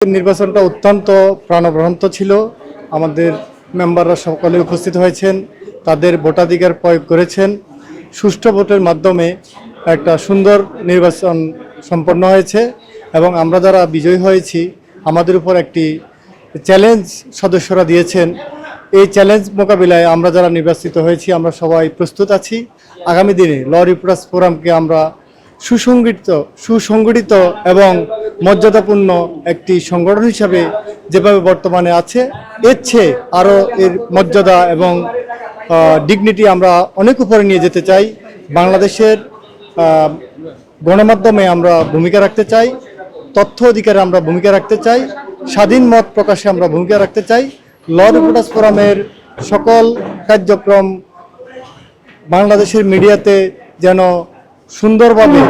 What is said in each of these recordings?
নির্বাচনটা অত্যন্ত প্রাণবন্ত ছিল। আমাদের মেম্বাররা সকলে উপস্থিত হয়েছেন, তাদের ভোটাধিকার প্রয়োগ করেছেন। সুষ্ঠু ভোটের মাধ্যমে একটা সুন্দর নির্বাচন সম্পন্ন হয়েছে এবং আমরা যারা বিজয়ী হয়েছি আমাদের উপর একটি চ্যালেঞ্জ সদস্যরা দিয়েছেন। এই চ্যালেঞ্জ মোকাবিলায় আমরা যারা নির্বাচিত হয়েছি আমরা সবাই প্রস্তুত আছি। আগামী দিনে ল রিপোর্টার্স ফোরামকে আমরা সুসংগঠিত এবং মর্যাদাপূর্ণ একটি সংগঠন হিসাবে যেভাবে বর্তমানে আছে এর চেয়ে আরও এর মর্যাদা এবং ডিগনিটি আমরা অনেক উপরে নিয়ে যেতে চাই। বাংলাদেশের গণমাধ্যমে আমরা ভূমিকা রাখতে চাই, তথ্য অধিকারে আমরা ভূমিকা রাখতে চাই, স্বাধীন মত প্রকাশে আমরা ভূমিকা রাখতে চাই। ল রিপোর্টার্স ফোরামের সকল কার্যক্রম বাংলাদেশের মিডিয়াতে যেন সুন্দরভাবে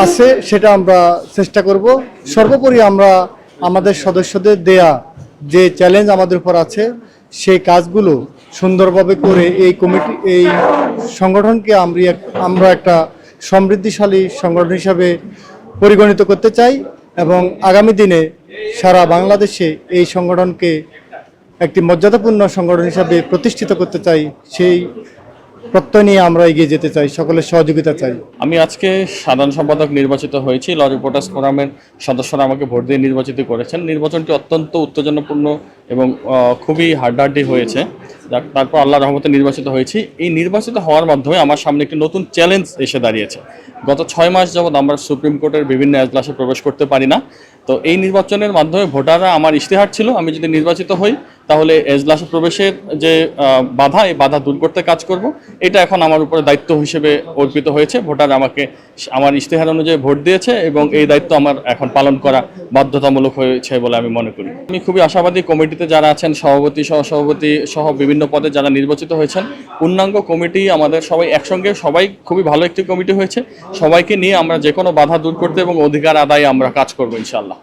আছে সেটা আমরা চেষ্টা করব। সর্বোপরি আমরা আমাদের সদস্যদের দেয়া যে চ্যালেঞ্জ আমাদের উপর আছে সেই কাজগুলো সুন্দরভাবে করে এই সংগঠনকে আমরা একটা সমৃদ্ধিশালী সংগঠন হিসাবে পরিগণিত করতে চাই এবং আগামী দিনে সারা বাংলাদেশে এই সংগঠনকে একটি মর্যাদাপূর্ণ সংগঠন হিসাবে প্রতিষ্ঠিত করতে চাই। সেই প্রত্যয় নিয়ে আমরা এগিয়ে যেতে চাই, সকলের সহযোগিতা চাই। আমি আজকে সাধারণ সম্পাদক নির্বাচিত হয়েছি। ল রিপোর্টার্স ফোরামের সদস্যরা আমাকে ভোট দিয়ে নির্বাচিত করেছেন। নির্বাচনটি অত্যন্ত উত্তেজনাপূর্ণ এবং খুবই হাড্ডাহাড্ডি হয়েছে। তারপর আল্লাহর রহমতে নির্বাচিত হয়েছি। এই নির্বাচিত হওয়ার মাধ্যমে আমার সামনে একটি নতুন চ্যালেঞ্জ এসে দাঁড়িয়েছে। গত 6 মাস যাবৎ আমরা সুপ্রিম কোর্টের বিভিন্ন এজলাসে প্রবেশ করতে পারি না। তো এই নির্বাচনের মাধ্যমে ভোটাররা আমার ইশতেহার ছিল আমি যদি নির্বাচিত হই তাহলে এজলাসে প্রবেশের যে বাধা এই বাধা দূর করতে কাজ করব। এটা এখন আমার উপরে দায়িত্ব হিসেবে অর্পিত হয়েছে। ভোটার আমাকে আমার ইশতেহার অনুযায়ী ভোট দিয়েছে এবং এই দায়িত্ব আমার এখন পালন করা বাধ্যতামূলক হয়েছে বলে আমি মনে করি। আমি খুবই আশাবাদী কমিটিতে যারা আছেন, সভাপতি সহসভাপতি সহ বিভিন্ন পদে যারা নির্বাচিত হয়েছেন, পূর্ণাঙ্গ কমিটি আমাদের সবাই একসঙ্গে, সবাই খুবই ভালো একটি কমিটি হয়েছে। সবাইকে নিয়ে আমরা যে কোনো বাধা দূর করতে এবং অধিকার আদায়ে আমরা কাজ করবো ইনশাআল্লাহ।